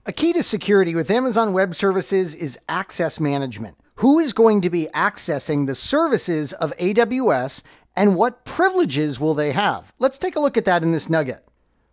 A key to security with Amazon Web Services is access management. Who is going to be accessing the services of AWS and what privileges will they have? Let's take a look at that in this nugget.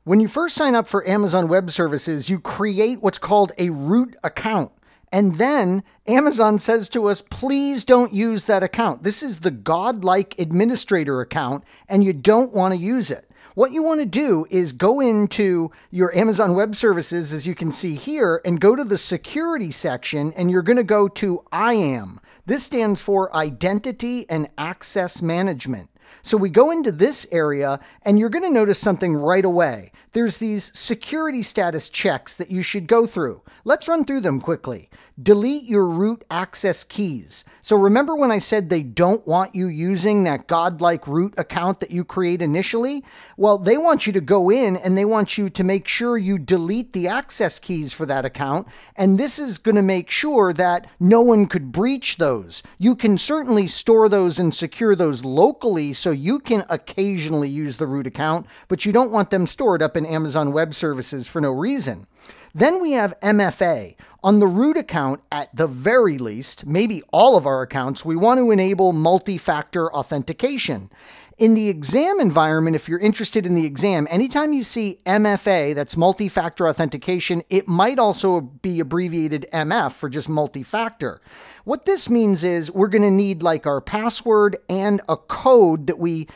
When you first sign up for Amazon Web Services, you create what's called a root account. And then Amazon says to us, please don't use that account. This is the godlike administrator account, and you don't want to use it. What you want to do is go into your Amazon Web Services, as you can see here, and go to the security section, and you're going to go to IAM. This stands for Identity and Access Management. So we go into this area, and you're going to notice something right away. There's these security status checks that you should go through. Let's run through them quickly. Delete your root access keys. So remember when I said they don't want you using that godlike root account that you create initially? Well, they want you to go in and they want you to make sure you delete the access keys for that account. And this is going to make sure that no one could breach those. You can certainly store those and secure those locally so you can occasionally use the root account, but you don't want them stored up in Amazon Web Services for no reason. Then we have MFA. On the root account, at the very least, maybe all of our accounts, we want to enable multi-factor authentication. In the exam environment, if you're interested in the exam, anytime you see MFA, that's multi-factor authentication, it might also be abbreviated MF for just multi-factor. What this means is we're going to need like our password and a code that we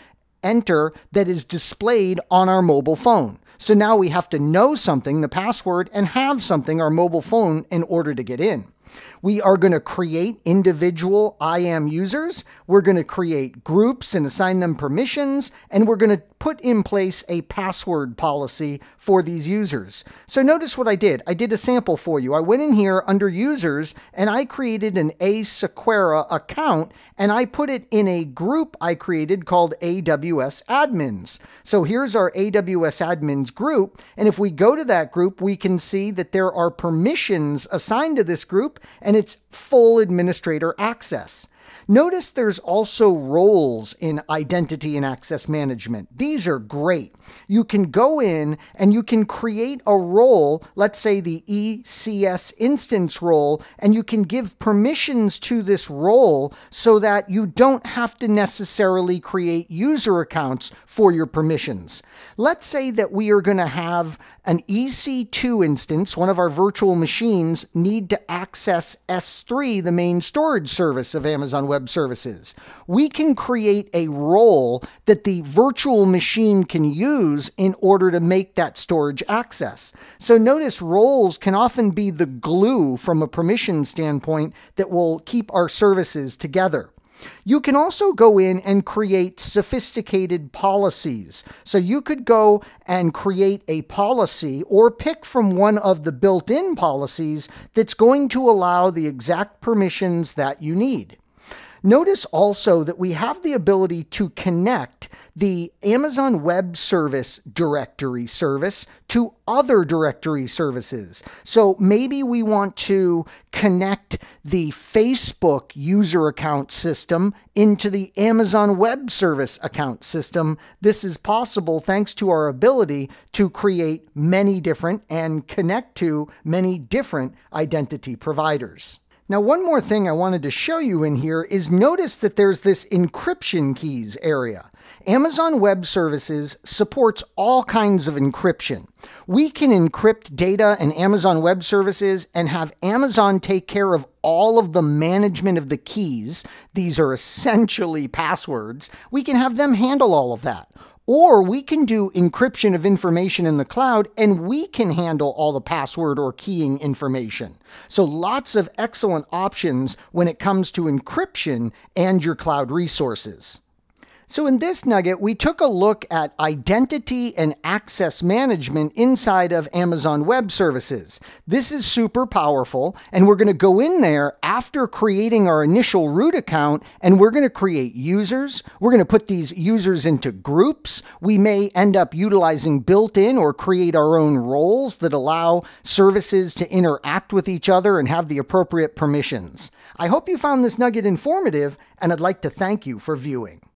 enter that is displayed on our mobile phone. So now we have to know something, the password, and have something, our mobile phone, in order to get in. We are going to create individual IAM users. We're going to create groups and assign them permissions, and we're going to put in place a password policy for these users. So notice what I did. I did a sample for you. I went in here under users and I created an Sequera account and I put it in a group I created called AWS admins. So here's our AWS admins group. And if we go to that group, we can see that there are permissions assigned to this group and it's full administrator access. Notice there's also roles in identity and access management. These are great. You can go in and you can create a role, let's say the ECS instance role, and you can give permissions to this role so that you don't have to necessarily create user accounts for your permissions. Let's say that we are going to have an EC2 instance, one of our virtual machines, need to access S3, the main storage service of Amazon Web Services. We can create a role that the virtual machine can use in order to make that storage access. So notice roles can often be the glue from a permission standpoint that will keep our services together. You can also go in and create sophisticated policies. So you could go and create a policy or pick from one of the built-in policies that's going to allow the exact permissions that you need. Notice also that we have the ability to connect the Amazon Web Service directory service to other directory services. So maybe we want to connect the Facebook user account system into the Amazon Web Service account system. This is possible thanks to our ability to create many different and connect to many different identity providers. Now, one more thing I wanted to show you in here is notice that there's this encryption keys area. Amazon Web Services supports all kinds of encryption. We can encrypt data in Amazon Web Services and have Amazon take care of all of the management of the keys. These are essentially passwords. We can have them handle all of that. Or we can do encryption of information in the cloud and we can handle all the password or keying information. So lots of excellent options when it comes to encryption and your cloud resources. So in this nugget, we took a look at identity and access management inside of Amazon Web Services. This is super powerful, and we're going to go in there after creating our initial root account, and we're going to create users. We're going to put these users into groups. We may end up utilizing built-in or create our own roles that allow services to interact with each other and have the appropriate permissions. I hope you found this nugget informative, and I'd like to thank you for viewing.